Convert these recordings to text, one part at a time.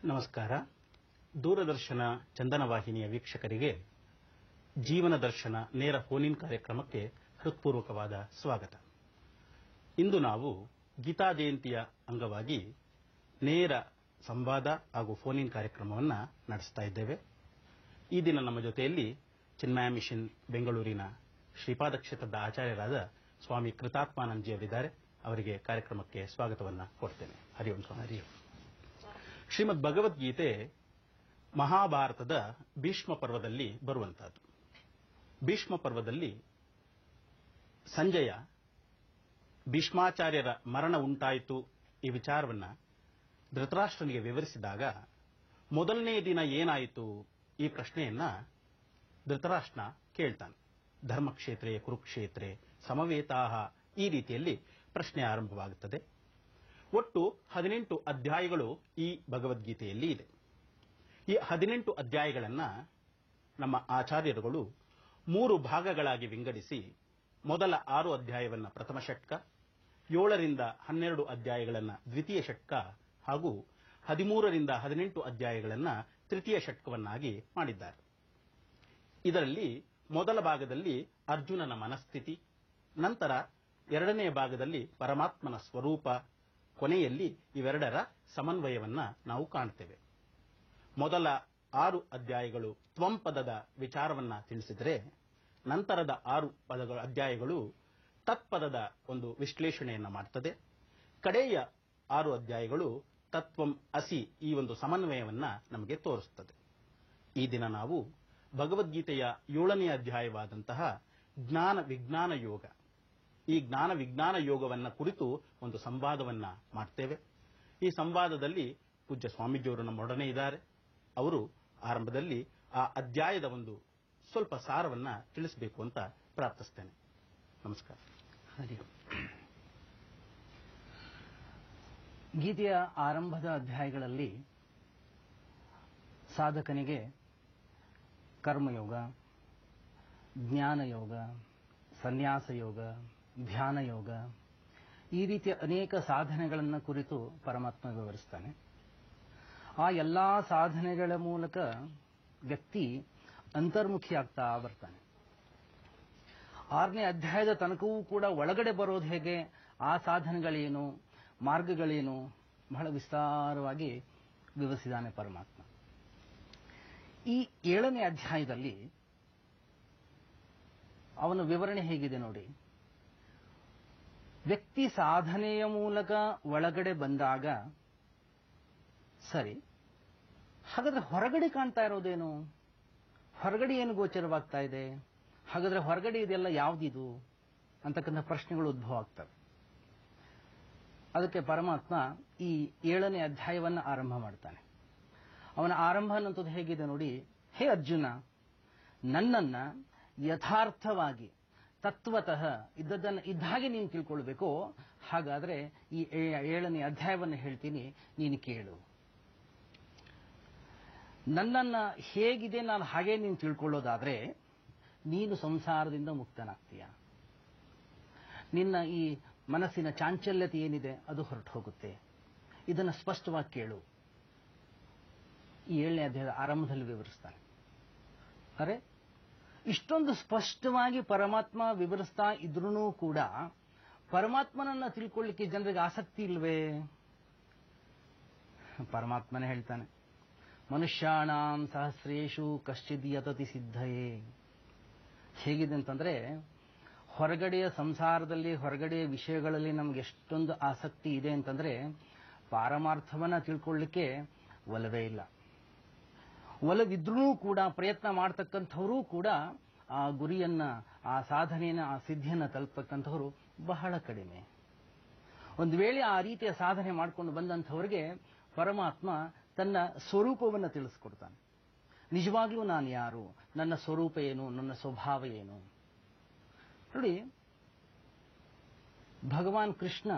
ನಮಸ್ಕಾರ. ದೂರದರ್ಶನ ಚಂದನ ವಾಹಿನಿಯ ವೀಕ್ಷಕರಿಗೆ ಜೀವನ ದರ್ಶನ ನೇರ ಫೋನ್ ಇನ್ ಕಾರ್ಯಕ್ರಮಕ್ಕೆ ಹೃತ್ಪೂರ್ವಕವಾದ ಸ್ವಾಗತ. ಇಂದು ನಾವು ಗೀತಾ ಜಯಂತಿಯ ಅಂಗವಾಗಿ ನೇರ ಸಂವಾದ ಹಾಗೂ ಫೋನ್ ಇನ್ ಕಾರ್ಯಕ್ರಮವನ್ನು ನಡೆಸ್ತಾ ಇದ್ದೇವೆ. ಈ ದಿನ ನಮ್ಮ ಜೊತೆಯಲ್ಲಿ ಚಿನ್ಮಯ ಮಿಷನ್ ಬೆಂಗಳೂರಿನ ಶ್ರೀಪಾದ ಕ್ಷೇತ್ರದ ಆಚಾರ್ಯರಾದ ಸ್ವಾಮಿ ಕೃತಾತ್ಮಾನಂದಜಿ ಅವರಿದ್ದಾರೆ. ಅವರಿಗೆ ಕಾರ್ಯಕ್ರಮಕ್ಕೆ ಸ್ವಾಗತವನ್ನು ಕೊಡ್ತೇನೆ. ಹರಿ ಓಂ ಸ್ವಾಮಿ. ಶ್ರೀಮದ್ ಭಗವದ್ಗೀತೆ ಮಹಾಭಾರತದ ಭೀಷ್ಮ ಪರ್ವದಲ್ಲಿ ಬರುವಂತಹದ್ದು. ಭೀಷ್ಮ ಪರ್ವದಲ್ಲಿ ಸಂಜಯ ಭೀಷ್ಮಾಚಾರ್ಯರ ಮರಣ ಉಂಟಾಯಿತು ಈ ವಿಚಾರವನ್ನು ಧೃತರಾಷ್ಟ್ರನಿಗೆ ವಿವರಿಸಿದಾಗ ಮೊದಲನೇ ದಿನ ಏನಾಯಿತು ಈ ಪ್ರಶ್ನೆಯನ್ನ ಧೃತರಾಷ್ಟ್ರ ಕೇಳ್ತಾನೆ. ಧರ್ಮಕ್ಷೇತ್ರೇ ಕುರುಕ್ಷೇತ್ರೇ ಸಮವೇತಾಹ ಈ ರೀತಿಯಲ್ಲಿ ಪ್ರಶ್ನೆ ಆರಂಭವಾಗುತ್ತದೆ. ಒಟ್ಟು 18 ಅಧ್ಯಾಯಗಳು ಈ ಭಗವದ್ಗೀತೆಯಲ್ಲಿ ಇದೆ. ಈ 18 ಅಧ್ಯಾಯಗಳನ್ನು ನಮ್ಮ ಆಚಾರ್ಯರುಗಳು 3 ಭಾಗಗಳಾಗಿ ವಿಂಗಡಿಸಿ ಮೊದಲ 6 ಅಧ್ಯಾಯವನ್ನು ಪ್ರಥಮ ಷಟ್ಕ, 7ರಿಂದ 12 ಅಧ್ಯಾಯಗಳನ್ನು ದ್ವಿತೀಯ ಷಟ್ಕ ಹಾಗೂ 13ರಿಂದ 18 ಅಧ್ಯಾಯಗಳನ್ನು ತೃತೀಯ ಷಟ್ಕವನ್ನಾಗಿ ಮಾಡಿದ್ದಾರೆ. ಇದರಲ್ಲಿ ಮೊದಲ ಭಾಗದಲ್ಲಿ ಅರ್ಜುನನ ಮನಸ್ಥಿತಿ, ನಂತರ ಎರಡನೆಯ ಭಾಗದಲ್ಲಿ ಪರಮಾತ್ಮನ ಸ್ವರೂಪ, ಕೊನೆಯಲ್ಲಿ ಇವೆರಡರ ಸಮನ್ವಯವನ್ನ ನಾವು ಕಾಣ್ತೇವೆ. ಮೊದಲ 6 ಅಧ್ಯಾಯಗಳು ತ್ವಂ ಪದದ ವಿಚಾರವನ್ನ ತಿಳಿಸಿದರೆ, ನಂತರದ 6 ಅಧ್ಯಾಯಗಳು ತತ್ಪದದ ಒಂದು ವಿಶ್ಲೇಷಣೆಯನ್ನ ಮಾಡ್ತದೆ. ಕಡೆಯ 6 ಅಧ್ಯಾಯಗಳು ತತ್ವಂ ಅಸಿ ಈ ಒಂದು ಸಮನ್ವಯವನ್ನ ನಮಗೆ ತೋರಿಸುತ್ತದೆ. ಈ ದಿನ ನಾವು ಭಗವದ್ಗೀತೆಯ 7ನೇ ಅಧ್ಯಾಯವಾದಂತಹ ಜ್ಞಾನ ವಿಜ್ಞಾನ ಯೋಗ, ಈ ಜ್ಞಾನ ವಿಜ್ಞಾನ ಯೋಗವನ್ನ ಕುರಿತು ಒಂದು ಸಂವಾದವನ್ನ ಮಾಡ್ತೇವೆ. ಈ ಸಂವಾದದಲ್ಲಿ ಪೂಜ್ಯ ಸ್ವಾಮೀಜಿಯವರು ನಮ್ಮೊಡನೆ ಇದ್ದಾರೆ. ಅವರು ಆರಂಭದಲ್ಲಿ ಆ ಅಧ್ಯಾಯದ ಒಂದು ಸ್ವಲ್ಪ ಸಾರವನ್ನ ತಿಳಿಸಬೇಕು ಅಂತ ಪ್ರಾರ್ಥಿಸ್ತೇನೆ. ನಮಸ್ಕಾರ. ಹರಿ. ಗೀತೆಯ ಆರಂಭದ ಅಧ್ಯಾಯಗಳಲ್ಲಿ ಸಾಧಕನಿಗೆ ಕರ್ಮಯೋಗ, ಜ್ಞಾನಯೋಗ, ಸನ್ಯಾಸ ಯೋಗ, ಧ್ಯಾನ ಯೋಗ ಈ ರೀತಿಯ ಅನೇಕ ಸಾಧನೆಗಳನ್ನು ಕುರಿತು ಪರಮಾತ್ಮ ವಿವರಿಸ್ತಾನೆ. ಆ ಎಲ್ಲಾ ಸಾಧನೆಗಳ ಮೂಲಕ ವ್ಯಕ್ತಿ ಅಂತರ್ಮುಖಿಯಾಗ್ತಾ ಬರ್ತಾನೆ. 6ನೇ ಅಧ್ಯಾಯದ ತನಕವೂ ಕೂಡ ಒಳಗಡೆ ಬರೋದು ಹೇಗೆ, ಆ ಸಾಧನೆಗಳೇನು, ಮಾರ್ಗಗಳೇನು ಬಹಳ ವಿಸ್ತಾರವಾಗಿ ವಿವರಿಸಿದ್ದಾನೆ ಪರಮಾತ್ಮ. ಈ 7ನೇ ಅಧ್ಯಾಯದಲ್ಲಿ ಅವನ ವಿವರಣೆ ಹೇಗಿದೆ ನೋಡಿ. ವ್ಯಕ್ತಿ ಸಾಧನೆಯ ಮೂಲಕ ಒಳಗಡೆ ಬಂದಾಗ ಸರಿ, ಹಾಗಾದ್ರೆ ಹೊರಗಡೆ ಕಾಣ್ತಾ ಇರೋದೇನು, ಹೊರಗಡೆ ಏನು ಗೋಚರವಾಗ್ತಾ ಇದೆ, ಹಾಗಾದ್ರೆ ಹೊರಗಡೆ ಇದೆಲ್ಲ ಯಾವುದಿದು ಅಂತಕ್ಕಂಥ ಪ್ರಶ್ನೆಗಳು ಉದ್ಭವ ಆಗ್ತವೆ. ಅದಕ್ಕೆ ಪರಮಾತ್ಮ ಈ 7ನೇ ಅಧ್ಯಾಯವನ್ನು ಆರಂಭ ಮಾಡ್ತಾನೆ. ಅವನ ಆರಂಭ ಅನ್ನೋದು ಹೇಗಿದೆ ನೋಡಿ. ಹೇ ಅರ್ಜುನ, ನನ್ನನ್ನ ಯಥಾರ್ಥವಾಗಿ ತತ್ವತಃ ಇದ್ದದ್ದನ್ನು ಇದ್ದಾಗೆ ನೀನು ತಿಳ್ಕೊಳ್ಬೇಕು. ಹಾಗಾದ್ರೆ ಈ 7ನೇ ಅಧ್ಯಾಯವನ್ನು ಹೇಳ್ತೀನಿ, ನೀನು ಕೇಳು. ನನ್ನನ್ನ ಹೇಗಿದೆ ನಾನು ಹಾಗೆ ನೀನು ತಿಳ್ಕೊಳ್ಳೋದಾದ್ರೆ ನೀನು ಸಂಸಾರದಿಂದ ಮುಕ್ತನಾಗ್ತೀಯ. ನಿನ್ನ ಈ ಮನಸ್ಸಿನ ಚಾಂಚಲ್ಯತೆ ಏನಿದೆ ಅದು ಹೊರಟು ಹೋಗುತ್ತೆ. ಇದನ್ನು ಸ್ಪಷ್ಟವಾಗಿ ಕೇಳು. ಈ 7ನೇ ಅಧ್ಯಾಯದ ಆರಂಭದಲ್ಲಿ ವಿವರಿಸ್ತಾನೆ. ಅರೆ, ಇಷ್ಟೊಂದು ಸ್ಪಷ್ಟವಾಗಿ ಪರಮಾತ್ಮ ವಿವರಿಸ್ತಾ ಇದ್ರೂ ಕೂಡ ಪರಮಾತ್ಮನನ್ನ ತಿಳ್ಕೊಳ್ಳಿಕ್ಕೆ ಜನರಿಗೆ ಆಸಕ್ತಿ ಇಲ್ವೇ? ಪರಮಾತ್ಮನೇ ಹೇಳ್ತಾನೆ, ಮನುಷ್ಯಾಣಾಂ ಸಹಸ್ರೇಷು ಕಶ್ಚಿದ್ ಯತತಿ ಸಿದ್ಧಯೇ. ಹೇಗಿದೆ ಅಂತಂದ್ರೆ, ಹೊರಗಡೆಯ ಸಂಸಾರದಲ್ಲಿ ಹೊರಗಡೆಯ ವಿಷಯಗಳಲ್ಲಿ ನಮ್ಗೆ ಎಷ್ಟೊಂದು ಆಸಕ್ತಿ ಇದೆ ಅಂತಂದ್ರೆ ಪಾರಮಾರ್ಥವನ್ನ ತಿಳ್ಕೊಳ್ಳಿಕ್ಕೆ ಒಲವೇ ಇಲ್ಲ. ಒಲವಿದ್ರೂ ಕೂಡ ಪ್ರಯತ್ನ ಮಾಡ್ತಕ್ಕಂಥವರು ಕೂಡ ಆ ಗುರಿಯನ್ನ, ಆ ಸಾಧನೆಯನ್ನ, ಆ ಸಿದ್ಧಿಯನ್ನ ತಲುಪತಕ್ಕಂಥವರು ಬಹಳ ಕಡಿಮೆ. ಒಂದು ವೇಳೆ ಆ ರೀತಿಯ ಸಾಧನೆ ಮಾಡಿಕೊಂಡು ಬಂದಂಥವರಿಗೆ ಪರಮಾತ್ಮ ತನ್ನ ಸ್ವರೂಪವನ್ನು ತಿಳಿಸ್ಕೊಡ್ತಾನೆ. ನಿಜವಾಗ್ಲೂ ನಾನು ಯಾರು, ನನ್ನ ಸ್ವರೂಪ ಏನು, ನನ್ನ ಸ್ವಭಾವ ಏನು. ನೋಡಿ, ಭಗವಾನ್ ಕೃಷ್ಣ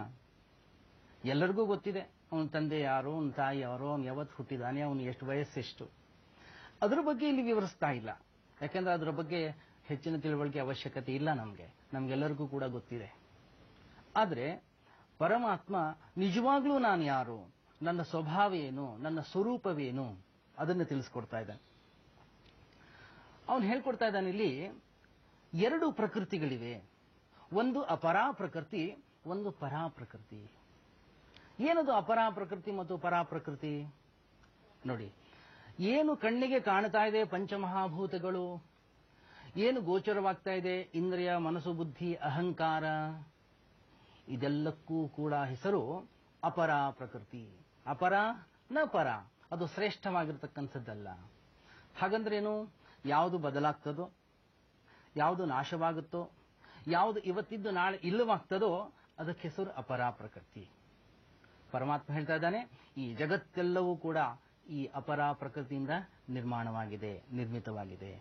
ಎಲ್ಲರಿಗೂ ಗೊತ್ತಿದೆ ಅವನ ತಂದೆ ಯಾರು, ಅವನ ತಾಯಿ ಯಾರು, ಅವನು ಯಾವತ್ತು ಹುಟ್ಟಿದಾನೆ, ಅವನು ಎಷ್ಟು ವಯಸ್ಸೆಷ್ಟು, ಅದರ ಬಗ್ಗೆ ಇಲ್ಲಿ ವಿವರಿಸ್ತಾ ಇಲ್ಲ. ಯಾಕೆಂದ್ರೆ ಅದರ ಬಗ್ಗೆ ಹೆಚ್ಚಿನ ತಿಳುವಳಿಕೆ ಅವಶ್ಯಕತೆ ಇಲ್ಲ. ನಮಗೆಲ್ಲರಿಗೂ ಕೂಡ ಗೊತ್ತಿದೆ. ಆದರೆ ಪರಮಾತ್ಮ ನಿಜವಾಗ್ಲೂ ನಾನು ಯಾರು, ನನ್ನ ಸ್ವಭಾವ ಏನು, ನನ್ನ ಸ್ವರೂಪವೇನು ಅದನ್ನು ತಿಳಿಸ್ಕೊಡ್ತಾ ಇದ್ದಾನೆ. ಅವನು ಹೇಳ್ಕೊಡ್ತಾ ಇದ್ದಾನೆ, ಇಲ್ಲಿ ಎರಡು ಪ್ರಕೃತಿಗಳಿವೆ, ಒಂದು ಅಪರಾ ಪ್ರಕೃತಿ, ಒಂದು ಪರಾ ಪ್ರಕೃತಿ. ಏನದು ಅಪರಾ ಪ್ರಕೃತಿ ಮತ್ತು ಪರಾ ಪ್ರಕೃತಿ? ನೋಡಿ, ಏನು ಕಣ್ಣಿಗೆ ಕಾಣ್ತಾ ಇದೆ ಪಂಚಮಹಾಭೂತಗಳು, ಏನು ಗೋಚರವಾಗ್ತಾ ಇದೆ ಇಂದ್ರಿಯ ಮನಸ್ಸು ಬುದ್ಧಿ ಅಹಂಕಾರ, ಇದೆಲ್ಲಕ್ಕೂ ಕೂಡ ಹೆಸರು ಅಪರಾ ಪ್ರಕೃತಿ. ಅಪರ ನ ಪರ, ಅದು ಶ್ರೇಷ್ಠವಾಗಿರ್ತಕ್ಕಂಥದ್ದಲ್ಲ. ಹಾಗಂದ್ರೇನು? ಯಾವುದು ಬದಲಾಗ್ತದೋ, ಯಾವುದು ನಾಶವಾಗುತ್ತೋ, ಯಾವುದು ಇವತ್ತಿದ್ದು ನಾಳೆ ಇಲ್ಲವಾಗ್ತದೋ ಅದಕ್ಕೆ ಹೆಸರು ಅಪರಾ ಪ್ರಕೃತಿ. ಪರಮಾತ್ಮ ಹೇಳ್ತಾ ಇದ್ದಾನೆ, ಈ ಜಗತ್ತೆಲ್ಲವೂ ಕೂಡ ಈ ಅಪರಾ ಪ್ರಕೃತಿಯಿಂದ ನಿರ್ಮಾಣವಾಗಿದೆ, ನಿರ್ಮಿತವಾಗಿದೆ.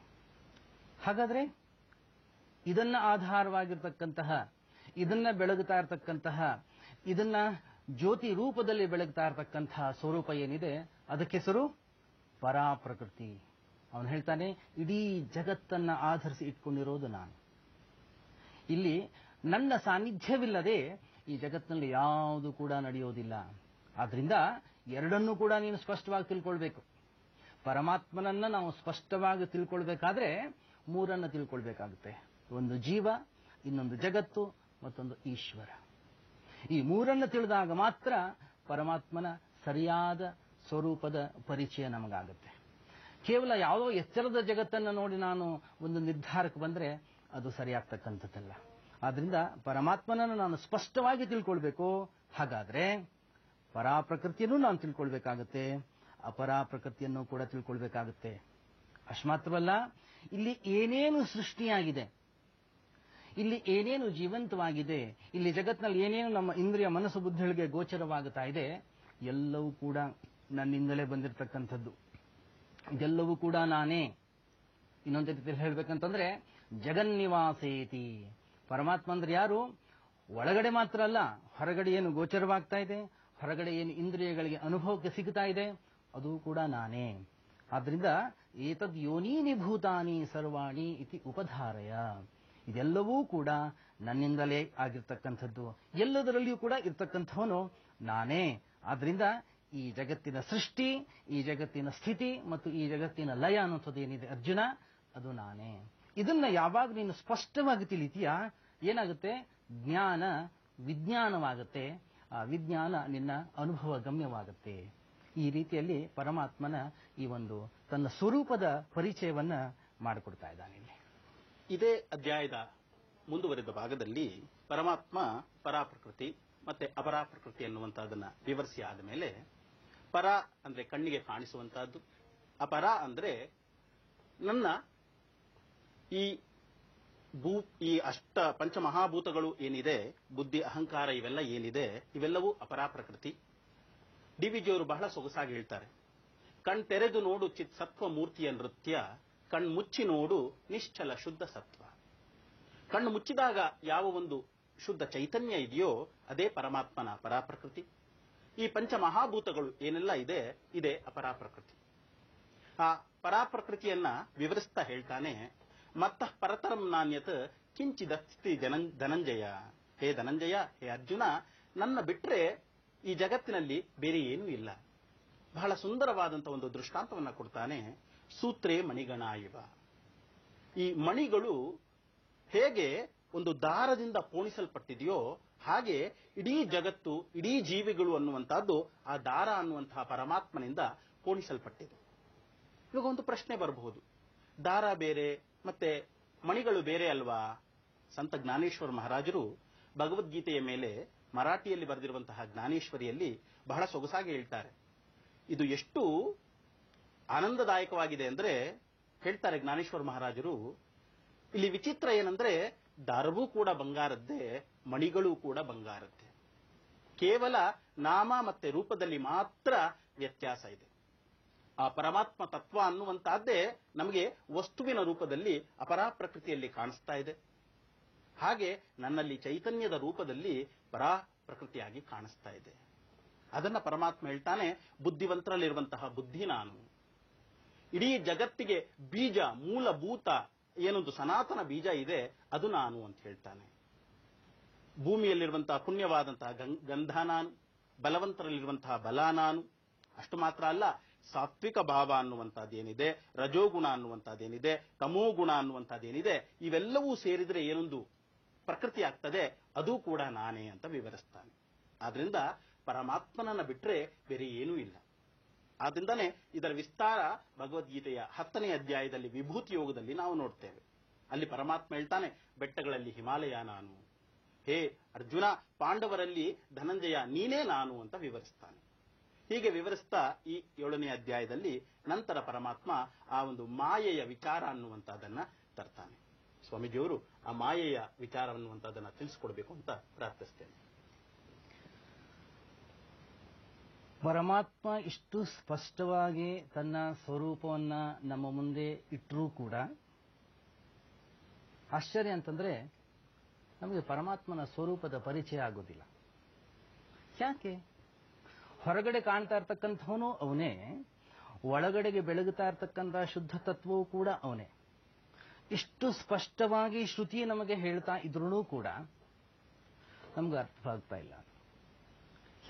ಹಾಗಾದ್ರೆ ಇದನ್ನ ಆಧಾರವಾಗಿರ್ತಕ್ಕಂತಹ, ಇದನ್ನ ಬೆಳಗುತ್ತಾ ಇರತಕ್ಕಂತಹ, ಇದನ್ನ ಜ್ಯೋತಿ ರೂಪದಲ್ಲಿ ಬೆಳಗ್ತಾ ಇರತಕ್ಕಂತಹ ಸ್ವರೂಪ ಏನಿದೆ ಅದಕ್ಕೆ ಹೆಸರು ಪರಾ ಪ್ರಕೃತಿ. ಅವನು ಹೇಳ್ತಾನೆ, ಇಡೀ ಜಗತ್ತನ್ನ ಆಧರಿಸಿ ಇಟ್ಕೊಂಡಿರೋದು ನಾನು. ಇಲ್ಲಿ ನನ್ನ ಸಾನ್ನಿಧ್ಯವಿಲ್ಲದೆ ಈ ಜಗತ್ತಿನಲ್ಲಿ ಯಾವುದು ಕೂಡ ನಡೆಯೋದಿಲ್ಲ. ಆದ್ರಿಂದ ಎರಡನ್ನೂ ಕೂಡ ನೀನು ಸ್ಪಷ್ಟವಾಗಿ ತಿಳ್ಕೊಳ್ಬೇಕು. ಪರಮಾತ್ಮನನ್ನ ನಾವು ಸ್ಪಷ್ಟವಾಗಿ ತಿಳ್ಕೊಳ್ಬೇಕಾದ್ರೆ ಮೂರನ್ನ ತಿಳ್ಕೊಳ್ಬೇಕಾಗುತ್ತೆ. ಒಂದು ಜೀವ, ಇನ್ನೊಂದು ಜಗತ್ತು, ಮತ್ತೊಂದು ಈಶ್ವರ. ಈ ಮೂರನ್ನು ತಿಳಿದಾಗ ಮಾತ್ರ ಪರಮಾತ್ಮನ ಸರಿಯಾದ ಸ್ವರೂಪದ ಪರಿಚಯ ನಮಗಾಗುತ್ತೆ. ಕೇವಲ ಯಾವುದೋ ಎಚ್ಚರದ ಜಗತ್ತನ್ನು ನೋಡಿ ನಾನು ಒಂದು ನಿರ್ಧಾರಕ್ಕೆ ಬಂದ್ರೆ ಅದು ಸರಿಯಾಗ್ತಕ್ಕಂಥದ್ದಲ್ಲ. ಆದ್ರಿಂದ ಪರಮಾತ್ಮನನ್ನು ನಾನು ಸ್ಪಷ್ಟವಾಗಿ ತಿಳ್ಕೊಳ್ಬೇಕು. ಹಾಗಾದ್ರೆ ಪರಾ ಪ್ರಕೃತಿಯನ್ನು ನಾನು ತಿಳ್ಕೊಳ್ಬೇಕಾಗುತ್ತೆ, ಅಪರಾ ಪ್ರಕೃತಿಯನ್ನು ಕೂಡ ತಿಳ್ಕೊಳ್ಬೇಕಾಗುತ್ತೆ. ಅಷ್ಟು ಮಾತ್ರವಲ್ಲ, ಇಲ್ಲಿ ಏನೇನು ಸೃಷ್ಟಿಯಾಗಿದೆ, ಇಲ್ಲಿ ಏನೇನು ಜೀವಂತವಾಗಿದೆ, ಇಲ್ಲಿ ಜಗತ್ತಿನಲ್ಲಿ ಏನೇನು ನಮ್ಮ ಇಂದ್ರಿಯ ಮನಸ್ಸು ಬುದ್ಧಿಗಳಿಗೆ ಗೋಚರವಾಗುತ್ತಾ ಇದೆ, ಎಲ್ಲವೂ ಕೂಡ ನನ್ನಿಂದಲೇ ಬಂದಿರತಕ್ಕಂಥದ್ದು. ಇದೆಲ್ಲವೂ ಕೂಡ ನಾನೇ. ಇನ್ನೊಂದು ರೀತಿಯಲ್ಲಿ ಹೇಳ್ಬೇಕಂತಂದ್ರೆ ಜಗನ್ನಿವಾಸೇತಿ. ಪರಮಾತ್ಮ ಅಂದ್ರೆ ಯಾರು? ಒಳಗಡೆ ಮಾತ್ರ ಅಲ್ಲ, ಹೊರಗಡೆ ಏನು ಗೋಚರವಾಗ್ತಾ ಇದೆ, ಹೊರಗಡೆ ಏನು ಇಂದ್ರಿಯಗಳಿಗೆ ಅನುಭವಕ್ಕೆ ಸಿಗ್ತಾ ಇದೆ, ಅದು ಕೂಡ ನಾನೇ. ಆದ್ರಿಂದ ಏತದ್ ಯೋನೀನಿ ಭೂತಾನಿ ಸರ್ವಾಣಿ ಇತಿ ಉಪಧಾರಯ. ಇದೆಲ್ಲವೂ ಕೂಡ ನನ್ನಿಂದಲೇ ಆಗಿರ್ತಕ್ಕಂಥದ್ದು, ಎಲ್ಲದರಲ್ಲಿಯೂ ಕೂಡ ಇರ್ತಕ್ಕಂಥವನು ನಾನೇ. ಆದ್ರಿಂದ ಈ ಜಗತ್ತಿನ ಸೃಷ್ಟಿ, ಈ ಜಗತ್ತಿನ ಸ್ಥಿತಿ ಮತ್ತು ಈ ಜಗತ್ತಿನ ಲಯ ಅನ್ನೋಂಥದ್ದು ಏನಿದೆ ಅರ್ಜುನ, ಅದು ನಾನೇ. ಇದನ್ನ ಯಾವಾಗ ನೀನು ಸ್ಪಷ್ಟವಾಗಿ ತಿಳಿತೀಯಾ, ಏನಾಗುತ್ತೆ? ಜ್ಞಾನ ವಿಜ್ಞಾನವಾಗುತ್ತೆ, ಆ ವಿಜ್ಞಾನ ನಿನ್ನ ಅನುಭವ ಗಮ್ಯವಾಗುತ್ತೆ. ಈ ರೀತಿಯಲ್ಲಿ ಪರಮಾತ್ಮನ ಈ ಒಂದು ತನ್ನ ಸ್ವರೂಪದ ಪರಿಚಯವನ್ನ ಮಾಡಿಕೊಡ್ತಾ ಇದ್ದಾನೆ. ಇದೇ ಅಧ್ಯಾಯದ ಮುಂದುವರೆದ ಭಾಗದಲ್ಲಿ ಪರಮಾತ್ಮ ಪರಾಪ್ರಕೃತಿ ಮತ್ತೆ ಅಪರಾಪ್ರಕೃತಿ ಅನ್ನುವಂತಹದನ್ನ ವಿವರಿಸಿ ಆದ ಮೇಲೆ, ಪರ ಅಂದ್ರೆ ಕಣ್ಣಿಗೆ ಕಾಣಿಸುವಂತಹದ್ದು, ಅಪರ ಅಂದ್ರೆ ನನ್ನ ಈ ಅಷ್ಟ ಪಂಚಮಹಾಭೂತಗಳು ಏನಿದೆ, ಬುದ್ಧಿ ಅಹಂಕಾರ ಇವೆಲ್ಲ ಏನಿದೆ, ಇವೆಲ್ಲವೂ ಅಪರಾಪ್ರಕೃತಿ. ಡಿ ವಿ ಜಿಯವರು ಬಹಳ ಸೊಗಸಾಗಿ ಹೇಳ್ತಾರೆ, ಕಣ್ ತೆರೆದು ನೋಡು ಚಿತ್ ಸತ್ವ ಮೂರ್ತಿಯ ನೃತ್ಯ, ಕಣ್ಮುಚ್ಚಿ ನೋಡು ನಿಶ್ಚಲ ಶುದ್ಧ ಸತ್ವ. ಕಣ್ಣು ಮುಚ್ಚಿದಾಗ ಯಾವ ಒಂದು ಶುದ್ಧ ಚೈತನ್ಯ ಇದೆಯೋ ಅದೇ ಪರಮಾತ್ಮನ ಪರಾಪ್ರಕೃತಿ. ಈ ಪಂಚಮಹಾಭೂತಗಳು ಏನೆಲ್ಲ ಇದೆ, ಇದೇ ಅಪರಾಪ್ರಕೃತಿ. ಆ ಪರಾಪ್ರಕೃತಿಯನ್ನ ವಿವರಿಸ್ತಾ ಹೇಳ್ತಾನೆ, ಮತ್ತ ಪರತರಂ ನಾಣ್ಯತ್ ಕಿಂಚಿದಸ್ತಿ ಧನಂಜಯ. ಹೇ ಧನಂಜಯ, ಹೇ ಅರ್ಜುನ, ನನ್ನ ಬಿಟ್ರೆ ಈ ಜಗತ್ತಿನಲ್ಲಿ ಬೇರೆ ಏನೂ ಇಲ್ಲ. ಬಹಳ ಸುಂದರವಾದಂತಹ ಒಂದು ದೃಷ್ಟಾಂತವನ್ನ ಕೊಡ್ತಾನೆ. ಸೂತ್ರೇ ಮಣಿಗಣ ಇವ. ಈ ಮಣಿಗಳು ಹೇಗೆ ಒಂದು ದಾರದಿಂದ ಪೋಣಿಸಲ್ಪಟ್ಟಿದೆಯೋ ಹಾಗೆ ಇಡೀ ಜಗತ್ತು, ಇಡೀ ಜೀವಿಗಳು ಅನ್ನುವಂತಹದ್ದು ಆ ದಾರ ಅನ್ನುವಂತಹ ಪರಮಾತ್ಮನಿಂದ ಪೋಣಿಸಲ್ಪಟ್ಟಿದೆ. ಇವಾಗ ಒಂದು ಪ್ರಶ್ನೆ ಬರಬಹುದು, ದಾರ ಬೇರೆ ಮತ್ತೆ ಮಣಿಗಳು ಬೇರೆ ಅಲ್ವಾ? ಸಂತ ಜ್ಞಾನೇಶ್ವರ ಮಹಾರಾಜರು ಭಗವದ್ಗೀತೆಯ ಮೇಲೆ ಮರಾಠಿಯಲ್ಲಿ ಬರೆದಿರುವಂತಹ ಜ್ಞಾನೇಶ್ವರಿಯಲ್ಲಿ ಬಹಳ ಸೊಗಸಾಗಿ ಹೇಳ್ತಾರೆ. ಇದು ಎಷ್ಟು ಆನಂದದಾಯಕವಾಗಿದೆ ಅಂದ್ರೆ, ಹೇಳ್ತಾರೆ ಜ್ಞಾನೇಶ್ವರ ಮಹಾರಾಜರು, ಇಲ್ಲಿ ವಿಚಿತ್ರ ಏನಂದ್ರೆ ದಾರವೂ ಕೂಡ ಬಂಗಾರದ್ದೇ, ಮಣಿಗಳೂ ಕೂಡ ಬಂಗಾರದ್ದೇ. ಕೇವಲ ನಾಮ ಮತ್ತೆ ರೂಪದಲ್ಲಿ ಮಾತ್ರ ವ್ಯತ್ಯಾಸ ಇದೆ. ಆ ಪರಮಾತ್ಮ ತತ್ವ ಅನ್ನುವಂತಹದ್ದೇ ನಮಗೆ ವಸ್ತುವಿನ ರೂಪದಲ್ಲಿ ಅಪರಾಪ್ರಕೃತಿಯಲ್ಲಿ ಕಾಣಿಸ್ತಾ ಇದೆ. ಹಾಗೆ ನನ್ನಲ್ಲಿ ಚೈತನ್ಯದ ರೂಪದಲ್ಲಿ ಪರಾಪ್ರಕೃತಿಯಾಗಿ ಕಾಣಿಸ್ತಾ ಇದೆ. ಅದನ್ನ ಪರಮಾತ್ಮ ಹೇಳ್ತಾನೆ, ಬುದ್ಧಿವಂತರಲ್ಲಿರುವಂತಹ ಬುದ್ಧಿ ನಾನು. ಇಡೀ ಜಗತ್ತಿಗೆ ಬೀಜ, ಮೂಲಭೂತ ಏನೊಂದು ಸನಾತನ ಬೀಜ ಇದೆ, ಅದು ನಾನು ಅಂತ ಹೇಳ್ತಾನೆ. ಭೂಮಿಯಲ್ಲಿರುವಂತಹ ಪುಣ್ಯವಾದಂತಹ ಗಂಧ ನಾನು, ಬಲವಂತರಲ್ಲಿರುವಂತಹ ಬಲ ನಾನು. ಅಷ್ಟು ಮಾತ್ರ ಅಲ್ಲ, ಸಾತ್ವಿಕ ಭಾವ ಅನ್ನುವಂಥದ್ದೇನಿದೆ, ರಜೋಗುಣ ಅನ್ನುವಂಥದ್ದೇನಿದೆ, ತಮೋಗುಣ ಅನ್ನುವಂಥದ್ದೇನಿದೆ, ಇವೆಲ್ಲವೂ ಸೇರಿದರೆ ಏನೊಂದು ಪ್ರಕೃತಿ ಆಗ್ತದೆ, ಅದು ಕೂಡ ನಾನೇ ಅಂತ ವಿವರಿಸ್ತಾನೆ. ಆದ್ರಿಂದ ಪರಮಾತ್ಮನನ್ನ ಬಿಟ್ರೆ ಬೇರೆ ಏನೂ ಇಲ್ಲ. ಆದ್ರಿಂದಾನೇ ಇದರ ವಿಸ್ತಾರ ಭಗವದ್ಗೀತೆಯ 10ನೇ ಅಧ್ಯಾಯದಲ್ಲಿ ವಿಭೂತಿ ಯೋಗದಲ್ಲಿ ನಾವು ನೋಡ್ತೇವೆ. ಅಲ್ಲಿ ಪರಮಾತ್ಮ ಹೇಳ್ತಾನೆ, ಬೆಟ್ಟಗಳಲ್ಲಿ ಹಿಮಾಲಯ ನಾನು, ಹೇ ಅರ್ಜುನ ಪಾಂಡವರಲ್ಲಿ ಧನಂಜಯ ನೀನೇ ನಾನು ಅಂತ ವಿವರಿಸ್ತಾನೆ. ಹೀಗೆ ವಿವರಿಸ್ತಾ ಈ 7ನೇ ಅಧ್ಯಾಯದಲ್ಲಿ ನಂತರ ಪರಮಾತ್ಮ ಆ ಒಂದು ಮಾಯೆಯ ವಿಚಾರ ಅನ್ನುವಂಥದ್ದನ್ನ ತರ್ತಾನೆ. ಸ್ವಾಮೀಜಿಯವರು ಆ ಮಾಯೆಯ ವಿಚಾರ ಅನ್ನುವಂಥದ್ದನ್ನ ತಿಳಿಸ್ಕೊಡ್ಬೇಕು ಅಂತ ಪ್ರಾರ್ಥಿಸ್ತೇನೆ. ಪರಮಾತ್ಮ ಇಷ್ಟು ಸ್ಪಷ್ಟವಾಗಿ ತನ್ನ ಸ್ವರೂಪವನ್ನ ನಮ್ಮ ಮುಂದೆ ಇಟ್ಟರೂ ಕೂಡ ಆಶ್ಚರ್ಯ ಅಂತಂದ್ರೆ ನಮಗೆ ಪರಮಾತ್ಮನ ಸ್ವರೂಪದ ಪರಿಚಯ ಆಗೋದಿಲ್ಲ. ಯಾಕೆ? ಹೊರಗಡೆ ಕಾಣ್ತಾ ಇರ್ತಕ್ಕಂಥವನು ಅವನೇ, ಒಳಗಡೆಗೆ ಬೆಳಗುತ್ತಾ ಇರ್ತಕ್ಕಂಥ ಶುದ್ಧ ತತ್ವವೂ ಕೂಡ ಅವನೇ. ಇಷ್ಟು ಸ್ಪಷ್ಟವಾಗಿ ಶ್ರುತಿ ನಮಗೆ ಹೇಳ್ತಾ ಇದ್ರೂ ಕೂಡ ನಮ್ಗೆ ಅರ್ಥವಾಗ್ತಾ ಇಲ್ಲ.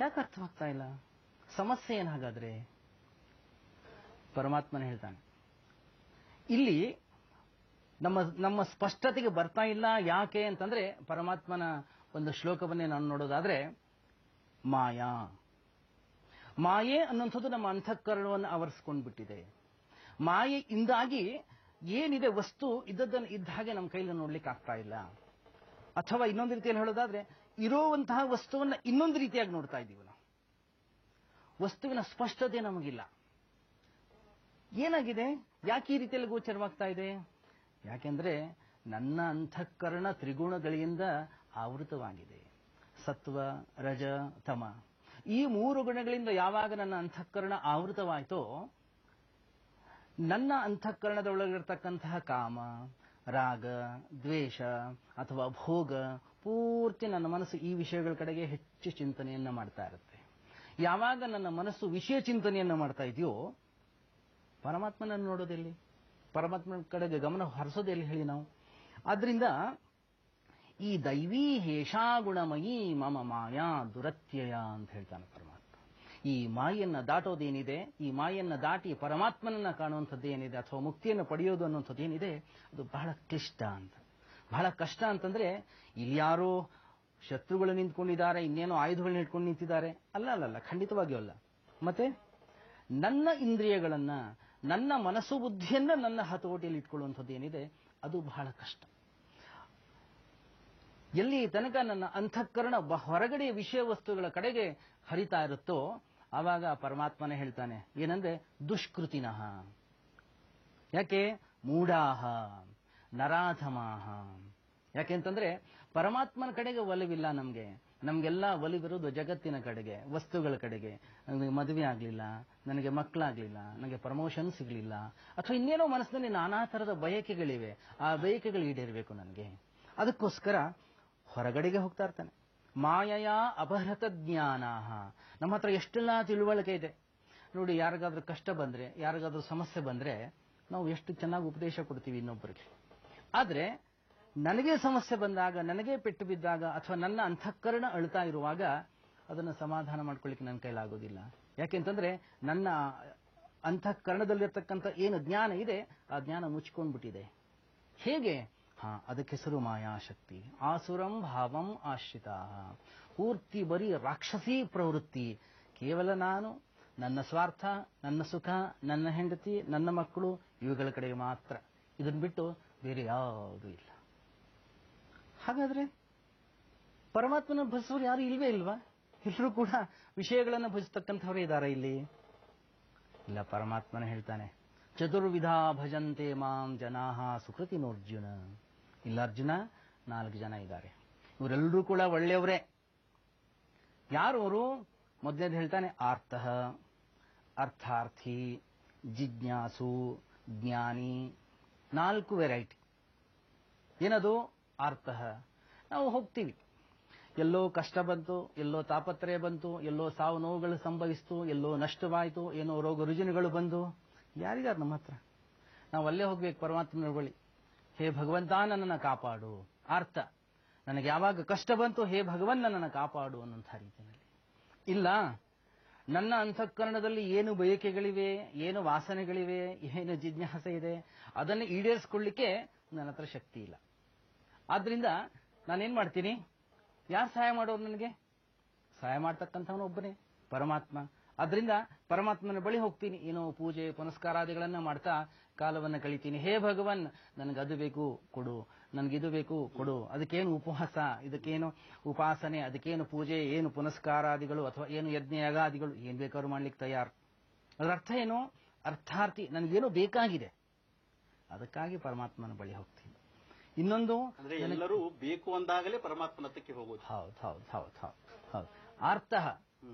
ಯಾಕೆ ಅರ್ಥವಾಗ್ತಾ ಇಲ್ಲ? ಸಮಸ್ಯೆ ಏನು ಹಾಗಾದ್ರೆ? ಪರಮಾತ್ಮನ ಹೇಳ್ತಾನೆ ಇಲ್ಲಿ ನಮ್ಮ ಸ್ಪಷ್ಟತೆಗೆ ಬರ್ತಾ ಇಲ್ಲ. ಯಾಕೆ ಅಂತಂದ್ರೆ ಪರಮಾತ್ಮನ ಒಂದು ಶ್ಲೋಕವನ್ನೇ ನಾನು ನೋಡೋದಾದ್ರೆ, ಮಾಯೆ ಅನ್ನುವಂಥದ್ದು ನಮ್ಮ ಅಂತಃಕರಣವನ್ನು ಆವರಿಸ್ಕೊಂಡ್ಬಿಟ್ಟಿದೆ. ಮಾಯೆಯಿಂದಾಗಿ ಏನಿದೆ ವಸ್ತು ಇದ್ದದ್ದನ್ನು ಇದ್ದ ಹಾಗೆ ನಮ್ಮ ಕೈಲಿ ನೋಡ್ಲಿಕ್ಕೆ ಆಗ್ತಾ ಇಲ್ಲ. ಅಥವಾ ಇನ್ನೊಂದು ರೀತಿಯಲ್ಲಿ ಹೇಳೋದಾದ್ರೆ, ಇರುವಂತಹ ವಸ್ತುವನ್ನ ಇನ್ನೊಂದು ರೀತಿಯಾಗಿ ನೋಡ್ತಾ ಇದ್ದೀವಿ ನಾವು. ವಸ್ತುವಿನ ಸ್ಪಷ್ಟತೆ ನಮಗಿಲ್ಲ. ಏನಾಗಿದೆ? ಯಾಕೆ ಈ ರೀತಿಯಲ್ಲಿ ಗೋಚರವಾಗ್ತಾ ಇದೆ? ಯಾಕೆಂದ್ರೆ ನನ್ನ ಅಂತಃಕರಣ ತ್ರಿಗುಣಗಳಿಂದ ಆವೃತವಾಗಿದೆ. ಸತ್ವ, ರಜ, ತಮ, ಈ 3 ಗುಣಗಳಿಂದ ಯಾವಾಗ ನನ್ನ ಅಂತಃಕರಣ ಆವೃತವಾಯಿತೋ, ನನ್ನ ಅಂತಃಕರಣದೊಳಗಿರ್ತಕ್ಕಂತಹ ಕಾಮ, ರಾಗ, ದ್ವೇಷ ಅಥವಾ ಭೋಗ ಪೂರ್ತಿ ನನ್ನ ಮನಸ್ಸು ಈ ವಿಷಯಗಳ ಕಡೆಗೆ ಹೆಚ್ಚು ಚಿಂತನೆಯನ್ನ ಮಾಡ್ತಾ ಇರುತ್ತೆ. ಯಾವಾಗ ನನ್ನ ಮನಸ್ಸು ವಿಷಯ ಚಿಂತನೆಯನ್ನ ಮಾಡ್ತಾ ಇದೆಯೋ, ಪರಮಾತ್ಮನನ್ನು ನೋಡೋದೆಲ್ಲಿ? ಪರಮಾತ್ಮನ ಕಡೆಗೆ ಗಮನ ಹರಿಸೋದೆಲ್ಲಿ ಹೇಳಿ ನಾವು? ಆದ್ರಿಂದ ಈ ದೈವೀ ಹೇಷಾ ಗುಣಮಯೀ ಮಮ ಮಾಯಾ ದುರತ್ಯಯ ಅಂತ ಹೇಳ್ತಾನೆ ಪರಮಾತ್ಮ. ಈ ಮಾಯನ್ನ ದಾಟೋದೇನಿದೆ, ಈ ಮಾಯನ್ನ ದಾಟಿ ಪರಮಾತ್ಮನನ್ನ ಕಾಣುವಂಥದ್ದು ಏನಿದೆ ಅಥವಾ ಮುಕ್ತಿಯನ್ನು ಪಡೆಯೋದು ಅನ್ನುವಂಥದ್ದು ಏನಿದೆ, ಅದು ಬಹಳ ಕ್ಲಿಷ್ಟ ಅಂತ. ಬಹಳ ಕಷ್ಟ ಅಂತಂದ್ರೆ ಇಲ್ಲಿ ಯಾರೋ ಶತ್ರುಗಳು ನಿಂತ್ಕೊಂಡಿದ್ದಾರೆ, ಇನ್ನೇನೋ ಆಯುಧಗಳನ್ನ ಇಟ್ಕೊಂಡು ನಿಂತಿದ್ದಾರೆ, ಅಲ್ಲ, ಖಂಡಿತವಾಗಿಯೂ ಅಲ್ಲ. ಮತ್ತೆ ನನ್ನ ಇಂದ್ರಿಯಗಳನ್ನ, ನನ್ನ ಮನಸ್ಸು ಬುದ್ಧಿಯನ್ನ ನನ್ನ ಹತೋಟಿಯಲ್ಲಿ ಇಟ್ಕೊಳ್ಳುವಂಥದ್ದು ಏನಿದೆ, ಅದು ಬಹಳ ಕಷ್ಟ. ಎಲ್ಲಿ ತನಕ ನನ್ನ ಅಂತಃಕರಣ ಹೊರಗಡೆ ವಿಷಯ ವಸ್ತುಗಳ ಕಡೆಗೆ ಹರಿತಾ ಇರುತ್ತೋ, ಆವಾಗ ಪರಮಾತ್ಮನೇ ಹೇಳ್ತಾನೆ ಏನಂದ್ರೆ ದುಷ್ಕೃತಿನಃ. ಯಾಕೆ? ಮೂಢಾಹ ನರಾಧಮಾಹ. ಯಾಕೆಂತಂದ್ರೆ ಪರಮಾತ್ಮನ ಕಡೆಗೆ ಒಲವಿಲ್ಲ ನಮ್ಗೆ. ನಮ್ಗೆಲ್ಲ ಒಲವಿರೋದು ಜಗತ್ತಿನ ಕಡೆಗೆ, ವಸ್ತುಗಳ ಕಡೆಗೆ. ನನಗೆ ಮದುವೆ ಆಗ್ಲಿಲ್ಲ, ನನಗೆ ಮಕ್ಕಳಾಗ್ಲಿಲ್ಲ, ನನಗೆ ಪ್ರಮೋಷನ್ ಸಿಗ್ಲಿಲ್ಲ, ಅಥವಾ ಇನ್ನೇನೋ ಮನಸ್ಸಿನಲ್ಲಿ ನಾನಾ ತರದ ಬಯಕೆಗಳಿವೆ. ಆ ಬಯಕೆಗಳು ಈಡೇರಬೇಕು ನನಗೆ. ಅದಕ್ಕೋಸ್ಕರ ಹೊರಗಡೆಗೆ ಹೋಗ್ತಾ ಇರ್ತಾನೆ. ಮಾಯಯ ಅಪಹೃತ ಜ್ಞಾನ. ನಮ್ಮ ಹತ್ರ ಎಷ್ಟೆಲ್ಲ ತಿಳುವಳಿಕೆ ಇದೆ ನೋಡಿ. ಯಾರಿಗಾದ್ರೂ ಕಷ್ಟ ಬಂದ್ರೆ, ಯಾರಿಗಾದ್ರೂ ಸಮಸ್ಯೆ ಬಂದ್ರೆ ನಾವು ಎಷ್ಟು ಚೆನ್ನಾಗಿ ಉಪದೇಶ ಕೊಡ್ತೀವಿ ಇನ್ನೊಬ್ಬರಿಗೆ. ಆದ್ರೆ ನನಗೆ ಸಮಸ್ಯೆ ಬಂದಾಗ, ನನಗೆ ಪೆಟ್ಟು ಬಿದ್ದಾಗ, ಅಥವಾ ನನ್ನ ಅಂತಃಕರಣ ಅಳ್ತಾ ಇರುವಾಗ ಅದನ್ನು ಸಮಾಧಾನ ಮಾಡ್ಕೊಳ್ಳಿಕ್ಕೆ ನನ್ನ ಕೈಲಾಗೋದಿಲ್ಲ. ಯಾಕೆಂತಂದ್ರೆ ನನ್ನ ಅಂತಃಕರಣದಲ್ಲಿರ್ತಕ್ಕಂಥ ಏನು ಜ್ಞಾನ ಇದೆ, ಆ ಜ್ಞಾನ ಮುಚ್ಕೊಂಡ್ಬಿಟ್ಟಿದೆ. ಹೇಗೆ? ಅದಕ್ಕೆ ಹೆಸರು ಮಾಯಾಶಕ್ತಿ. ಆಸುರಂ ಭಾವಂ ಆಶ್ರಿತ. ಪೂರ್ತಿ ಬರೀ ರಾಕ್ಷಸೀ ಪ್ರವೃತ್ತಿ. ಕೇವಲ ನಾನು, ನನ್ನ ಸ್ವಾರ್ಥ, ನನ್ನ ಸುಖ, ನನ್ನ ಹೆಂಡತಿ, ನನ್ನ ಮಕ್ಕಳು, ಇವುಗಳ ಕಡೆಗೆ ಮಾತ್ರ. ಇದನ್ನು ಬಿಟ್ಟು ಬೇರೆ ಯಾವುದೂ ಇಲ್ಲ. ಹಾಗಾದ್ರೆ ಪರಮಾತ್ಮನ ಭಜಿಸೋರು ಯಾರು ಇಲ್ವೇ ಇಲ್ವಾ? ಎಲ್ಲರೂ ಕೂಡ ವಿಷಯಗಳನ್ನು ಭಜಿಸ್ತಕ್ಕಂಥವರೇ ಇದ್ದಾರೆ ಇಲ್ಲಿ. ಇಲ್ಲ, ಪರಮಾತ್ಮನ ಹೇಳ್ತಾನೆ ಚತುರ್ವಿಧ ಭಜಂತೆ ಮಾಂ ಜನಾಹ ಸುಕೃತಿನೋರ್ಜುನ. ಇಲ್ಲ ಅರ್ಜುನ, 4 ಜನ ಇದ್ದಾರೆ. ಇವರೆಲ್ಲರೂ ಕೂಡ ಒಳ್ಳೆಯವರೇ. ಯಾರು ಅವರು? ಮೊದಲನೇದು ಹೇಳ್ತಾನೆ ಆರ್ತಃ, ಅರ್ಥಾರ್ಥಿ, ಜಿಜ್ಞಾಸು, ಜ್ಞಾನಿ. 4 ವೆರೈಟಿ. ಏನದು? ಆರ್ತಃ. ನಾವು ಹೋಗ್ತೀವಿ, ಎಲ್ಲೋ ಕಷ್ಟ ಬಂತು, ಎಲ್ಲೋ ತಾಪತ್ರಯ ಬಂತು, ಎಲ್ಲೋ ಸಾವು ನೋವುಗಳು ಸಂಭವಿಸ್ತು, ಎಲ್ಲೋ ನಷ್ಟವಾಯಿತು, ಏನೋ ರೋಗ ರುಜಿನಗಳು ಬಂದು, ಯಾರಿಗಾರು ನಮ್ಮ ಹತ್ರ? ನಾವು ಅಲ್ಲೇ ಹೋಗ್ಬೇಕು ಪರಮಾತ್ಮನ ಬಳಿ. ಹೇ ಭಗವಂತ ನನ್ನನ್ನು ಕಾಪಾಡು. ಆರ್ಥ, ನನಗೆ ಯಾವಾಗ ಕಷ್ಟ ಬಂತು, ಹೇ ಭಗವನ್ ನನ್ನನ್ನು ಕಾಪಾಡು ಅನ್ನುವಂಥ ರೀತಿಯಲ್ಲಿ ಇಲ್ಲ, ನನ್ನ ಅಂತಃಕರಣದಲ್ಲಿ ಏನು ಬಯಕೆಗಳಿವೆ, ಏನು ವಾಸನೆಗಳಿವೆ, ಏನು ಜಿಜ್ಞಾಸೆ ಇದೆ, ಅದನ್ನು ಈಡೇರಿಸಿಕೊಳ್ಳಿಕ್ಕೆ ನನ್ನ ಹತ್ರ ಶಕ್ತಿ ಇಲ್ಲ. ಆದ್ರಿಂದ ನಾನೇನ್ ಮಾಡ್ತೀನಿ? ಯಾರು ಸಹಾಯ ಮಾಡೋರು ನನಗೆ? ಸಹಾಯ ಮಾಡ್ತಕ್ಕಂಥವನು ಒಬ್ಬನೇ, ಪರಮಾತ್ಮ. ಅದರಿಂದ ಪರಮಾತ್ಮನ ಬಳಿ ಹೋಗ್ತೀನಿ, ಏನೋ ಪೂಜೆ ಪುನಸ್ಕಾರಾದಿಗಳನ್ನ ಮಾಡ್ತಾ ಕಾಲವನ್ನು ಕಳಿತೀನಿ. ಹೇ ಭಗವನ್, ನನಗದು ಬೇಕು ಕೊಡು, ನನಗಿದು ಬೇಕು ಕೊಡು. ಅದಕ್ಕೇನು ಉಪವಾಸ, ಇದಕ್ಕೇನು ಉಪಾಸನೆ, ಅದಕ್ಕೇನು ಪೂಜೆ, ಏನು ಪುನಸ್ಕಾರಾದಿಗಳು ಅಥವಾ ಏನು ಯಜ್ಞಯಾಗಾದಿಗಳು, ಏನ್ ಬೇಕಾದ್ರೂ ಮಾಡ್ಲಿಕ್ಕೆ ತಯಾರು. ಅದರ ಅರ್ಥ ಏನು? ಅರ್ಥಾರ್ಥಿ, ನನಗೇನು ಬೇಕಾಗಿದೆ, ಅದಕ್ಕಾಗಿ ಪರಮಾತ್ಮನ ಬಳಿ ಹೋಗ್ತೀನಿ. ಇನ್ನೊಂದು, ಅಂದ್ರೆ ಎಲ್ಲರೂ ಬೇಕು ಅಂದಾಗಲೇ ಪರಮಾತ್ಮನ ಹತ್ತಕ್ಕೆ ಹೋಗೋದು. ಹೌದು ಹೌದು ಹೌದು ಹೌದು ಹೌದು. ಅರ್ಥ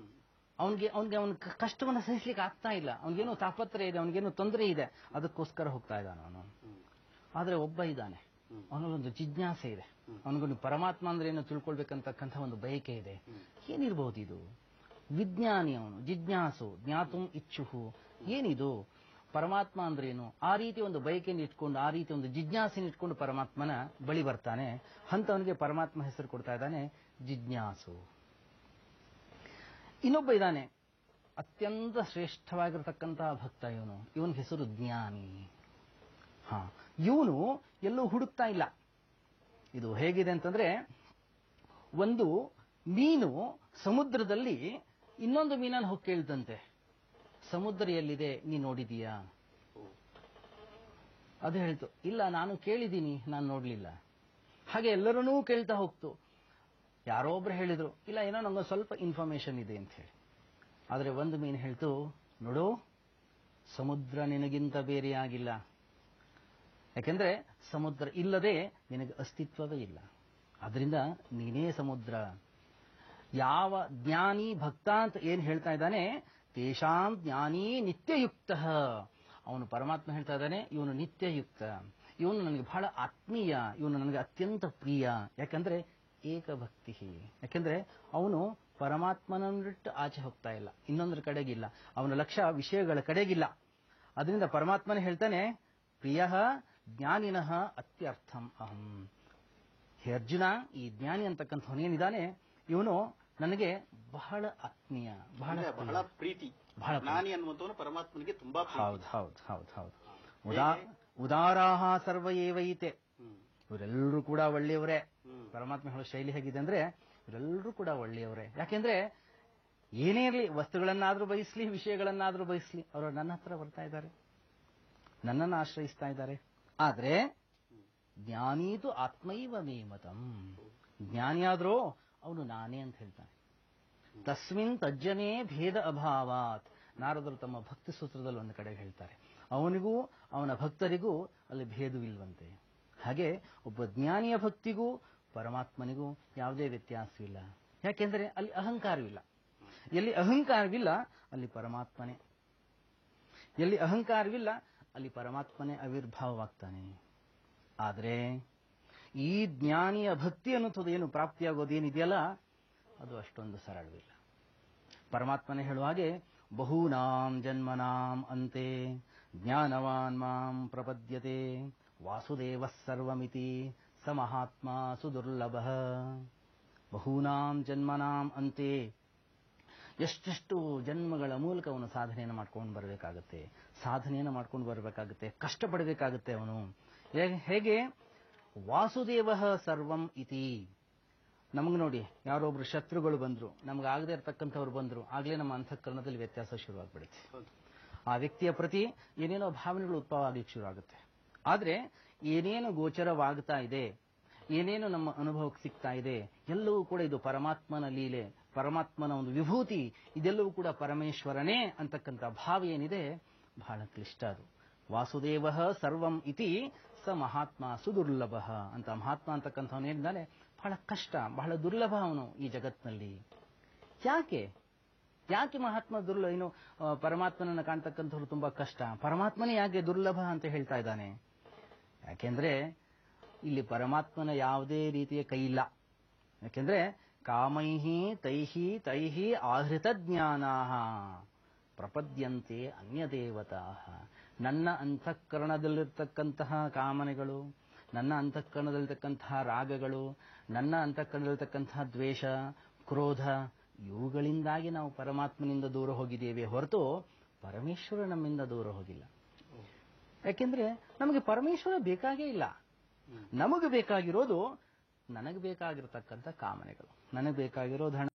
ಅವನಿಗೆ ಅವನ ಕಷ್ಟವನ್ನು ಸಹಿಸ್ಲಿಕ್ಕೆ ಆಗ್ತಾ ಇಲ್ಲ, ಅವನಿಗೇನು ತಾಪತ್ರೆ ಇದೆ, ಅವನಿಗೇನು ತೊಂದರೆ ಇದೆ, ಅದಕ್ಕೋಸ್ಕರ ಹೋಗ್ತಾ ಇದ್ದಾನೆ ಅವನು. ಆದ್ರೆ ಒಬ್ಬ ಇದ್ದಾನೆ, ಅವನಿಗೊಂದು ಜಿಜ್ಞಾಸೆ ಇದೆ, ಅವನಿಗೊಂದು ಪರಮಾತ್ಮ ಅಂದ್ರೆ ಏನು ತಿಳ್ಕೊಳ್ಬೇಕಂತಕ್ಕಂಥ ಒಂದು ಬಯಕೆ ಇದೆ. ಏನಿರಬಹುದು ಇದು? ವಿಜ್ಞಾನಿ ಅವನು, ಜಿಜ್ಞಾಸು, ಜ್ಞಾತುಂ ಇಚ್ಛುಹು. ಏನಿದು ಪರಮಾತ್ಮ ಅಂದ್ರೇನು? ಆ ರೀತಿ ಒಂದು ಬಯಕೆಯನ್ನು ಇಟ್ಕೊಂಡು, ಆ ರೀತಿ ಒಂದು ಜಿಜ್ಞಾಸೆಯನ್ನು ಇಟ್ಕೊಂಡು ಪರಮಾತ್ಮನ ಬಳಿ ಬರ್ತಾನೆ. ಅಂತವನಿಗೆ ಪರಮಾತ್ಮ ಹೆಸರು ಕೊಡ್ತಾ ಇದ್ದಾನೆ ಜಿಜ್ಞಾಸು. ಇನ್ನೊಬ್ಬ ಇದ್ದಾನೆ, ಅತ್ಯಂತ ಶ್ರೇಷ್ಠವಾಗಿರತಕ್ಕಂತಹ ಭಕ್ತ ಇವನು. ಇವನ ಹೆಸರು ಜ್ಞಾನಿ. ಇವನು ಎಲ್ಲೂ ಹುಡುಕ್ತಾ ಇಲ್ಲ. ಇದು ಹೇಗಿದೆ ಅಂತಂದ್ರೆ, ಒಂದು ಮೀನು ಸಮುದ್ರದಲ್ಲಿ ಇನ್ನೊಂದು ಮೀನನ್ನು ಹೋಗಿ ಕೇಳ್ತಂತೆ, ಸಮುದ್ರ ಎಲ್ಲಿದೆ, ನೀ ನೋಡಿದೀಯಾ? ಅದು ಹೇಳ್ತು, ಇಲ್ಲ ನಾನು ಕೇಳಿದ್ದೀನಿ, ನಾನು ನೋಡ್ಲಿಲ್ಲ. ಹಾಗೆ ಎಲ್ಲರನ್ನೂ ಕೇಳ್ತಾ ಹೋಗ್ತು. ಯಾರೋ ಒಬ್ರು ಹೇಳಿದ್ರು, ಇಲ್ಲ ಏನೋ ನಂಗೆ ಸ್ವಲ್ಪ ಇನ್ಫಾರ್ಮೇಶನ್ ಇದೆ ಅಂತ ಹೇಳಿ. ಆದ್ರೆ ಒಂದು ಮೀನು ಹೇಳ್ತು, ನೋಡು, ಸಮುದ್ರ ನಿನಗಿಂತ ಬೇರೆಯಾಗಿಲ್ಲ. ಯಾಕೆಂದ್ರೆ ಸಮುದ್ರ ಇಲ್ಲದೆ ನಿನಗೆ ಅಸ್ತಿತ್ವವೇ ಇಲ್ಲ. ಆದ್ರಿಂದ ನೀನೇ ಸಮುದ್ರ. ಯಾವ ಜ್ಞಾನಿ ಭಕ್ತ ಅಂತ ಏನ್ ಹೇಳ್ತಾ ಇದ್ದಾನೆ, ತೇಷಾಂ ಜ್ಞಾನಿ ನಿತ್ಯಯುಕ್ತ. ಅವನು ಪರಮಾತ್ಮ ಹೇಳ್ತಾ ಇದ್ದಾನೆ, ಇವನು ನಿತ್ಯಯುಕ್ತ, ಇವನು ನನಗೆ ಬಹಳ ಆತ್ಮೀಯ, ಇವನು ನನಗೆ ಅತ್ಯಂತ ಪ್ರಿಯ. ಯಾಕಂದ್ರೆ ಏಕಭಕ್ತಿ. ಯಾಕೆಂದ್ರೆ ಅವನು ಪರಮಾತ್ಮನನ್ನಿಟ್ಟು ಆಚೆ ಹೋಗ್ತಾ ಇಲ್ಲ, ಇನ್ನೊಂದರ ಕಡೆಗಿಲ್ಲ, ಅವನ ಲಕ್ಷ್ಯ ವಿಷಯಗಳ ಕಡೆಗಿಲ್ಲ. ಅದರಿಂದ ಪರಮಾತ್ಮನೇ ಹೇಳ್ತಾನೆ, ಪ್ರಿಯ ಜ್ಞಾನಿನಃ ಅತ್ಯರ್ಥಂ ಅಹಂ. ಹೇ ಅರ್ಜುನ, ಈ ಜ್ಞಾನಿ ಅಂತಕ್ಕಂಥವನೇನಿದ್ದಾನೆ, ಇವನು ನನಗೆ ಬಹಳ ಆತ್ಮೀಯ, ಬಹಳ ಪ್ರೀತಿ. ಜ್ಞಾನಿ ಅನ್ನುವಂಥವನು ಪರಮಾತ್ಮನಿಗೆ ತುಂಬಾ ಪ್ರೀತಿ. ಹೌದು ಹೌದು ಹೌದು ಹೌದು. ಉದಾರಾಹ ಸರ್ವ ಏವೈತೆ. ಇವರೆಲ್ಲರೂ ಕೂಡ ಒಳ್ಳೆಯವರೇ. ಪರಮಾತ್ಮ ಹೇಳೋ ಶೈಲಿ ಹೇಗಿದೆ ಅಂದ್ರೆ, ಇವರೆಲ್ಲರೂ ಕೂಡ ಒಳ್ಳೆಯವರೇ. ಯಾಕೆಂದ್ರೆ ಏನೇ ಇರಲಿ, ವಸ್ತುಗಳನ್ನಾದ್ರೂ ಬಯಸ್ಲಿ, ವಿಷಯಗಳನ್ನಾದ್ರೂ ಬಯಸ್ಲಿ, ಅವರು ನನ್ನ ಹತ್ರ ಬರ್ತಾ ಇದ್ದಾರೆ, ನನ್ನನ್ನು ಆಶ್ರಯಿಸ್ತಾ ಇದ್ದಾರೆ. ಆದ್ರೆ ಜ್ಞಾನೀತು ಆತ್ಮೈವ ಮೇ ಮತಂ. ಜ್ಞಾನಿಯಾದ್ರೂ ಅವನು ನಾನೇ ಅಂತ ಹೇಳ್ತಾನೆ. ತಸ್ಮಿನ್ ತಜ್ಜನೇ ಭೇದ ಅಭಾವಾತ್. ನಾರದರು ತಮ್ಮ ಭಕ್ತಿ ಸೂತ್ರದಲ್ಲಿ ಒಂದು ಕಡೆ ಹೇಳ್ತಾರೆ, ಅವನಿಗೂ ಅವನ ಭಕ್ತರಿಗೂ ಅಲ್ಲಿ ಭೇದವಿಲ್ವಂತೆ. ಹಾಗೆ ಒಬ್ಬ ಜ್ಞಾನಿಯ ಭಕ್ತಿಗೂ ಪರಮಾತ್ಮನಿಗೂ ಯಾವುದೇ ವ್ಯತ್ಯಾಸವಿಲ್ಲ. ಯಾಕೆಂದ್ರೆ ಅಲ್ಲಿ ಅಹಂಕಾರವಿಲ್ಲ. ಎಲ್ಲಿ ಅಹಂಕಾರವಿಲ್ಲ ಅಲ್ಲಿ ಪರಮಾತ್ಮನೇ, ಎಲ್ಲಿ ಅಹಂಕಾರವಿಲ್ಲ ಅಲ್ಲಿ ಪರಮಾತ್ಮನೇ ಆವಿರ್ಭಾವವಾಗ್ತಾನೆ. ಆದರೆ ಈ ಜ್ಞಾನಿಯ ಭಕ್ತಿ ಅನ್ನುವುದು ಏನು ಪ್ರಾಪ್ತಿಯಾಗೋದೇನಿದೆಯಲ್ಲ, ಅದು ಅಷ್ಟೊಂದು ಸರಳವಿಲ್ಲ. ಪರಮಾತ್ಮನೇ ಹೇಳುವ ಹಾಗೆ, ಬಹೂನಾಂ ಜನ್ಮನಾಂ ಅಂತೆ ಜ್ಞಾನವಾನ್ ಮಾಂ ಪ್ರಪದ್ಯತೆ ವಾಸುದೇವ ಸರ್ವಮಿತಿ ಸ ಮಹಾತ್ಮ ಸುದುರ್ಲಭ. ಬಹೂನಾಂ ಜನ್ಮನಾಂ ಅಂತೆ, ಎಷ್ಟೆಷ್ಟು ಜನ್ಮಗಳ ಮೂಲಕ ಅವನು ಸಾಧನೆಯನ್ನು ಮಾಡ್ಕೊಂಡು ಬರಬೇಕಾಗುತ್ತೆ, ಸಾಧನೆಯನ್ನು ಮಾಡ್ಕೊಂಡು ಬರಬೇಕಾಗುತ್ತೆ, ಕಷ್ಟಪಡಬೇಕಾಗುತ್ತೆ ಅವನು. ಹೇಗೆ? ವಾಸುದೇವ ಸರ್ವಂ ಇತಿ. ನಮಗೆ ನೋಡಿ, ಯಾರೊಬ್ರು ಶತ್ರುಗಳು ಬಂದ್ರು, ನಮಗಾಗದೇ ಇರತಕ್ಕಂಥವ್ರು ಬಂದ್ರು, ಆಗ್ಲೇ ನಮ್ಮ ಅಂತಃಕರಣದಲ್ಲಿ ವ್ಯತ್ಯಾಸ ಶುರುವಾಗ್ಬಿಡುತ್ತೆ. ಆ ವ್ಯಕ್ತಿಯ ಪ್ರತಿ ಏನೇನೋ ಭಾವನೆಗಳು ಉದ್ಭವ ಆಗ್ಲಿಕ್ಕೆ ಶುರು ಆಗುತ್ತೆ. ಆದ್ರೆ ಏನೇನು ಗೋಚರವಾಗ್ತಾ ಇದೆ, ಏನೇನು ನಮ್ಮ ಅನುಭವಕ್ಕೆ ಸಿಗ್ತಾ ಇದೆ, ಎಲ್ಲವೂ ಕೂಡ ಇದು ಪರಮಾತ್ಮನ ಲೀಲೆ, ಪರಮಾತ್ಮನ ಒಂದು ವಿಭೂತಿ, ಇದೆಲ್ಲವೂ ಕೂಡ ಪರಮೇಶ್ವರನೇ ಅಂತಕ್ಕಂಥ ಭಾವ ಏನಿದೆ, ಬಹಳ ಕ್ಲಿಷ್ಟ ಅದು. ವಾಸುದೇವ ಸರ್ವಂ ಇತಿ ಸ ಮಹಾತ್ಮ ಸುದುರ್ಲಭ ಅಂತ. ಮಹಾತ್ಮ ಅಂತಕ್ಕಂಥವನೇನಿದ್ದಾನೆ ಬಹಳ ಕಷ್ಟ, ಬಹಳ ದುರ್ಲಭ ಅವನು ಈ ಜಗತ್ನಲ್ಲಿ. ಯಾಕೆ ಮಹಾತ್ಮ ದುರ್ಲಭ? ಏನು ಪರಮಾತ್ಮನನ್ನು ಕಾಣ್ತಕ್ಕಂಥವ್ರು ತುಂಬಾ ಕಷ್ಟ, ಪರಮಾತ್ಮನೇ ಯಾಕೆ ದುರ್ಲಭ ಅಂತ ಹೇಳ್ತಾ ಇದ್ದಾನೆ? ಯಾಕೆಂದ್ರೆ ಇಲ್ಲಿ ಪರಮಾತ್ಮನ ಯಾವುದೇ ರೀತಿಯ ಕೈ ಇಲ್ಲ. ಯಾಕೆಂದ್ರೆ ಕಾಮೈಹಿ ತೈಹಿ ತೈಹಿ ಆಹೃತ ಜ್ಞಾನಾ ಪ್ರಪದ್ಯಂತೆ ಅನ್ಯ ದೇವತಾ. ನನ್ನ ಅಂತಃಕರಣದಲ್ಲಿರ್ತಕ್ಕಂತಹ ಕಾಮನೆಗಳು, ನನ್ನ ಅಂತಃಕರಣದಲ್ಲಿರ್ತಕ್ಕಂತಹ ರಾಗಗಳು, ನನ್ನ ಅಂತಃಕರಣದಲ್ಲಿರ್ತಕ್ಕಂತಹ ದ್ವೇಷ, ಕ್ರೋಧ, ಇವುಗಳಿಂದಾಗಿ ನಾವು ಪರಮಾತ್ಮನಿಂದ ದೂರ ಹೋಗಿದ್ದೇವೆ ಹೊರತು ಪರಮೇಶ್ವರ ನಮ್ಮಿಂದ ದೂರ ಹೋಗಿಲ್ಲ. ಯಾಕೆಂದ್ರೆ ನಮಗೆ ಪರಮೇಶ್ವರ ಬೇಕಾಗೇ ಇಲ್ಲ. ನಮಗೆ ಬೇಕಾಗಿರೋದು ನನಗೆ ಬೇಕಾಗಿರತಕ್ಕಂಥ ಕಾಮನೆಗಳು, ನನಗೆ ಬೇಕಾಗಿರೋದು ಹಣ,